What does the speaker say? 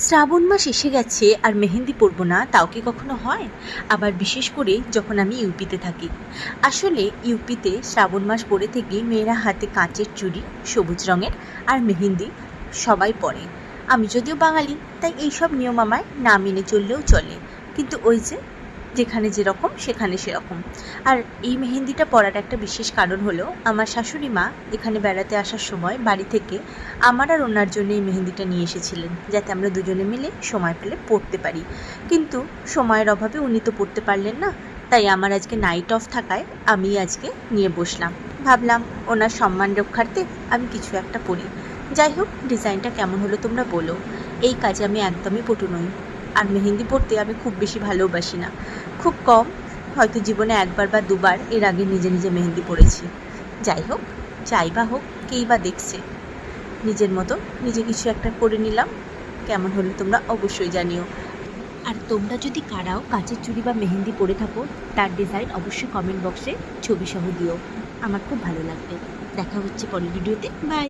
শ্রাবণ মাস এসে গেছে আর মেহেন্দি পরবো না তাও কি কখনো হয়? আবার বিশেষ করে যখন আমি ইউপিতে থাকি। আসলে ইউপিতে শ্রাবণ মাস পরে থেকেই মেয়েরা হাতে কাঁচের চুড়ি সবুজ রঙের আর মেহেন্দি সবাই পরে। আমি যদিও বাঙালি তাই এইসব নিয়ম আমায় না মেনে চললেও চলে, কিন্তু ওই যে যেখানে যেরকম সেখানে সেরকম। আর এই মেহেন্দিটা পরার একটা বিশেষ কারণ হলো, আমার শাশুড়ি মা এখানে বেড়াতে আসার সময় বাড়ি থেকে আমার আর ওনার জন্য এই মেহেন্দিটা নিয়ে এসেছিলেন, যাতে আমরা দুজনে মিলে সময় পেলে পরতে পারি। কিন্তু সময়ের অভাবে উনি তো পরতে পারলেন না, তাই আমার আজকে নাইট অফ থাকায় আমি আজকে নিয়ে বসলাম। ভাবলাম ওনার সম্মান রক্ষার্থে আমি কিছু একটা পরি। যাই হোক, ডিজাইনটা কেমন হলো তোমরা বলো। এই কাজে আমি একদমই পটু নই, আর মেহেন্দি পরতে আমি খুব বেশি ভালোবাসি না। খুব কম, হয়তো জীবনে একবার বা দুবার এর আগে নিজে নিজে মেহেন্দি পরেছি। যাই হোক, যাই বা হোক, কেই বা দেখছে। নিজের মতো নিজে কিছু একটা করে নিলাম। কেমন হলো তোমরা অবশ্যই জানিও। আর তোমরা যদি কারাও কাচের চুড়ি বা মেহেন্দি পরে থাকো, তার ডিজাইন অবশ্যই কমেন্ট বক্সে ছবি সহ দিও, আমার খুব ভালো লাগবে। দেখা হচ্ছে পরের ভিডিওতে। বাই।